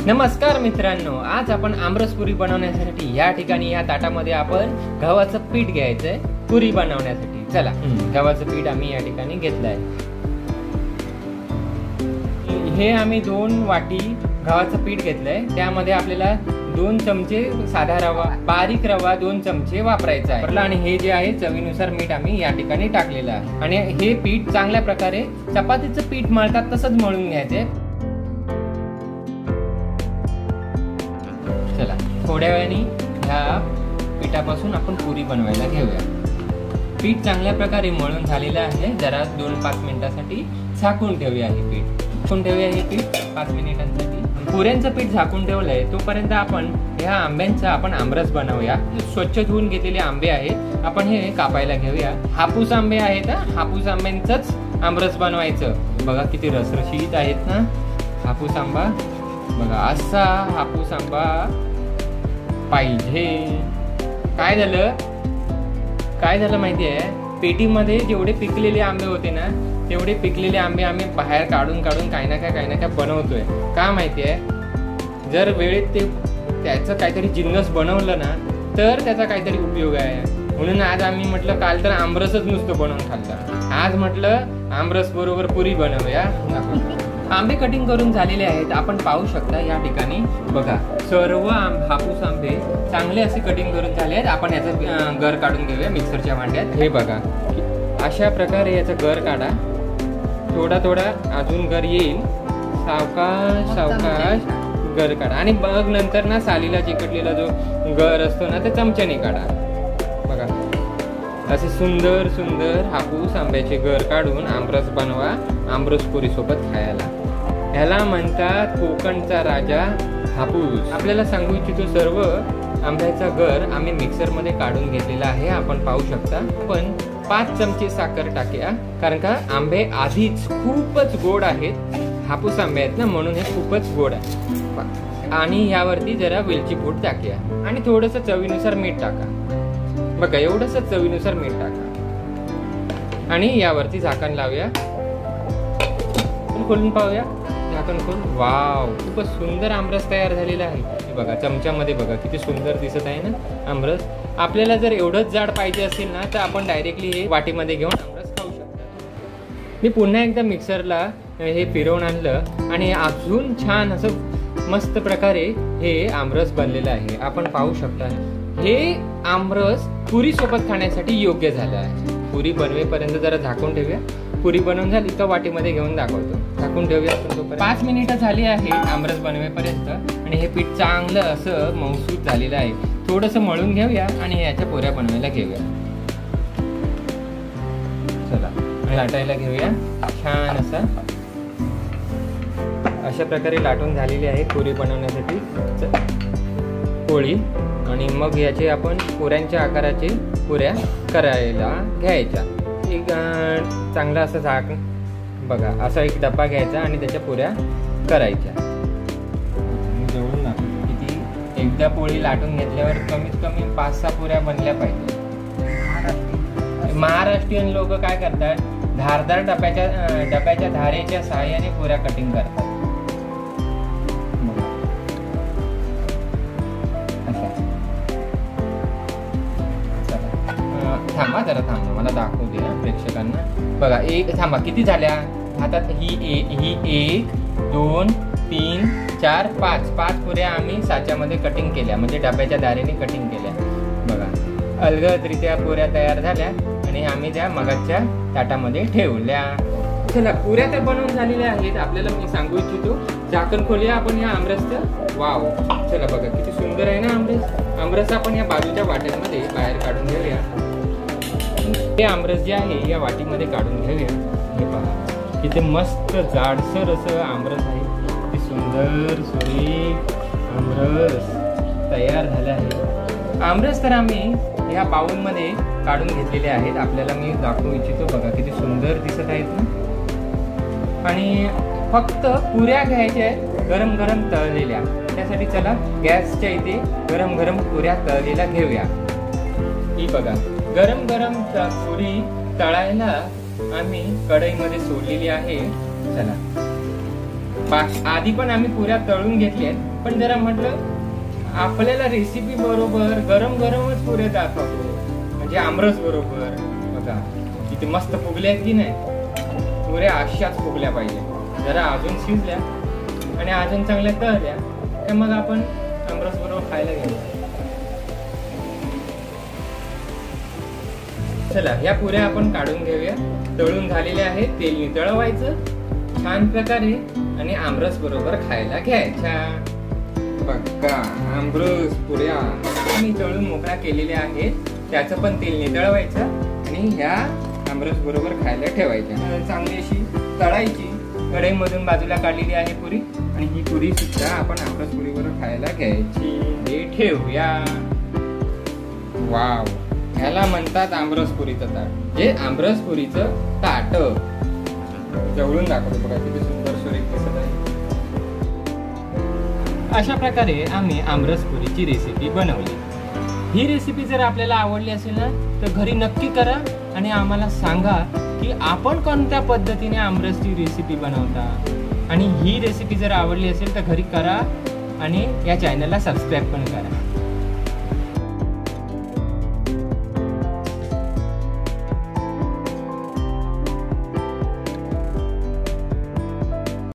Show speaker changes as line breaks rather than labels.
नमस्कार मित्रांनो, आज आपण आमरस पुरी बनवण्यासाठी या ठिकाणी या ताटामध्ये आपण गव्हाचं पीठ घ्यायचंय पुरी बनवण्यासाठी। चला, गव्हाचं पीठ आम्ही या ठिकाणी घेतलंय। हे आम्ही 2 वाटी गव्हाचं पीठ घेतलंय, त्यामध्ये आपल्याला 2 चमचे साधा रवा, बारीक रवा 2 चमचे वापरायचा आहे आणि हे जे आहे चवीनुसार मीठ आम्ही या ठिकाणी टाकलेलं आहे। आणि हे पीठ चांगल्या प्रकारे चपातीचं पीठ मळतात तसंच मळून घ्यायचंय। चला, थोड्या वेळाने ह्या पिठापासून आपण पुरी बनवायला घेऊया। पीठ चांगल्या प्रकारे मळून झालेलं आहे। जरा 2-5 मिनिटांसाठी झाकून ठेवूया हे पीठ। झाकून ठेवूया हे पीठ 5 मिनिटांसाठी। पुऱ्यांचं पीठ झाकून ठेवलंय, तोपर्यंत आपण ह्या आंब्यांचा आमरस बनवूया। स्वच्छ धुवून घेतलेले आंबे आहेत, आपण हे कापायला घेऊया। हापूस आंबे आहेत, हापूस आंब्यांचंच आमरस बनवायचं। बघा किती रसरशीत आहेत ना हापूस आंबा। बघा असा हापूस आंबा पाहिजे। काय झालं माहितीये, पेटीमध्ये जेवढे पिकलेले आंबे होते ना, तेवढे पिकलेले आंबे आम्ही बाहेर काढून काही ना काय बनवतोय। का माहितीये, जर वेळेत त्याचं काहीतरी जिन्नस बनवलं ना तर त्याचा काहीतरी उपयोग आहे। म्हणून आज आम्ही म्हटलं, काल तर आमरसच नुसतं बनवून खाल्लं, आज म्हटलं आमरस बरोबर पुरी बनवूया। आंबे कटिंग करून झालेले आहेत, आपण पाहू शकता या ठिकाणी। बघा सर्व हापूस आंबे चांगले असे कटिंग करून झाले आहेत। आपण याचं गर काढून घेऊया मिक्सरच्या भांड्यात। हे बघा अशा प्रकारे याचं गर काढा, थोडा अजून गर येईल, सावकाश गर काढा। आणि मग नंतर ना सालीला चिकटलेला जो गर असतो ना, ते चमच्याने काढा। बघा असे सुंदर हापूस आंब्याचे गर काढून आमरस बनवा, आमरस पुरी सोबत खायला। ह्याला म्हणतात कोकणचा राजा हापूस। आपल्याला सांगू इच्छितो, सर्व आंब्याचा गर आम्ही मिक्सर मध्ये काढून घेतलेला आहे, आपण पाहू शकता। पण 5 चमचे साखर टाकूया, कारण का आंबे आधीच खूपच गोड आहेत, हापूस आंबे आहेत ना, म्हणून हे खूपच गोड आहे। आणि यावरती जरा वेलची पूड टाकूया आणि थोडस चवीनुसार मीठ टाका। बघा एवढंच चवीनुसार मीठ टाका आणि यावरती झाकण लावूया। खोलून पाहूया, झाकण खोल। वाव, खूपच सुंदर आमरस तयार झालेला आहे। हे बघा चमच्यामध्ये बघा किती सुंदर दिसत आहे ना आमरस। आपल्याला जर एवढंच जाड पाहिजे असेल ना, तर आपण डायरेक्टली हे वाटीमध्ये घेऊन आमरस खाऊ शकता। मी पुन्हा एकदा मिक्सरला हे फिरवून आणलं आणि अजून छान असं मस्त प्रकारे हे आमरस बनलेलं आहे, आपण पाहू शकता। हे आमरस पुरी सोबत खाण्यासाठी योग्य झालं आहे। पुरी बनवेपर्यंत जरा झाकून ठेवूया। पुरी बनवून झाली का वाटीमध्ये घेऊन दाखवतो, झाकून ठेवूया। 5 मिनिटं झाली आहे आमरस बनवेपर्यंत आणि हे पीठ चांगलं असं मऊसूत झालेलं आहे। थोडंसं मळून घेऊया आणि याच्या पुऱ्या बनवायला घेऊया। चला, लाटायला घेऊया छान असं। अशा प्रकारे लाटून झालेली आहे पुरी बनवण्यासाठी पोळी। आणि मग याचे आपण पुऱ्यांच्या आकाराचे पुऱ्या करायला घ्यायच्या। एक चांगला असं झाकण, बघा असा एक डब्बा घ्यायचा आणि त्याच्या पुऱ्या करायच्या। जवळून ना किती, एकदा पोळी लाटून घेतल्यावर कमीत कमी 5-6 पुऱ्या बनल्या पाहिजे। महाराष्ट्रीयन लोक काय करतात, धारदार डब्याच्या धारेच्या सहाय्याने पुऱ्या कटिंग करतात। थांबा, मला दाखवू दे ना प्रेक्षकांना। बघा एक थांबा, किती झाल्या हातात? ही 1, 2, 3, 4, 5 पुऱ्या आम्ही साच्यामध्ये कटिंग केल्या, म्हणजे डब्याच्या दारेने कटिंग केल्या। बघा अलगदरित्या पुऱ्या तयार झाल्या आणि आम्ही त्या मगाच्या ताटामध्ये ठेवल्या। चला, पुऱ्या तर बनवून झालेल्या आहेत। आपल्याला मी सांगू इच्छितो, झाकण खोलूया आपण या आमरसचं। वाव, चला बघा किती सुंदर आहे ना आमरस। आमरस आपण या बाजूच्या वाट्यांमध्ये बाहेर काढून घेऊया। हे आमरस जे आहे या वाटीमध्ये काढून घेऊया। हे पहा किती मस्त जाडसर असं आमरस आहे, किती सुंदर सुरेख आमरस तयार झालं आहे। आमरस तर आम्ही या बाउलमध्ये काढून घेतलेले आहेत, आपल्याला मी दाखवू इच्छितो। बघा किती सुंदर दिसत आहेत ना। आणि फक्त पुऱ्या घ्यायच्या आहेत गरम तळलेल्या, त्यासाठी चला गॅसच्या इथे गरम पुऱ्या तळलेल्या घेऊया। ही बघा गरम पुरी तळायला आम्ही कढईमध्ये सोडलेली आहे। चला, आधी पण आम्ही पुऱ्या तळून घेतल्या, पण जरा म्हटलं आपल्याला रेसिपी बरोबर गरम गरमच पुऱ्या दाखवतो, म्हणजे आमरस बरोबर. बघा किती मस्त फुगल्या की नाही, पुऱ्या अशाच फुगल्या पाहिजे. जरा अजून शिजल्या आणि अजून चांगल्या तळल्या तर मग आपण आमरस बरोबर खायला घ्यायचं. चला या पुऱ्या आपण काढून घेऊया. तळून झालेल्या आहेत, तेल नितळवायचं छान प्रकारे आणि आमरस बरोबर खायला घ्यायच्या. बघा आमरस पुऱ्या मी तळून मोकळ्या केलेल्या आहेत, त्याचं पण तेल नितळवायचं आणि ह्या आमरस बरोबर खायला ठेवायच्या. चांगली अशी तळायची. कढईमधून बाजूला काढलेली आहे पुरी आणि ही पुरी सुद्धा आपण आमरस पुरी बरोबर खायला घ्यायची. हे ठेवूया. वाव, ह्याला म्हणतात आमरस पुरीचं ताट. हे आमरस पुरीचं ताट जवळून दाखवतो बघा किती सुंदर सुरेख दिसत आहे. अशा प्रकारे आम्ही आमरस पुरीची रेसिपी बनवली. ही रेसिपी जर आपल्याला आवडली असेल ना तर घरी नक्की करा आणि आम्हाला सांगा की आपण कोणत्या पद्धतीने आमरसची रेसिपी बनवता. आणि ही रेसिपी जर आवडली असेल तर घरी करा आणि या चॅनलला सबस्क्राईब पण करा.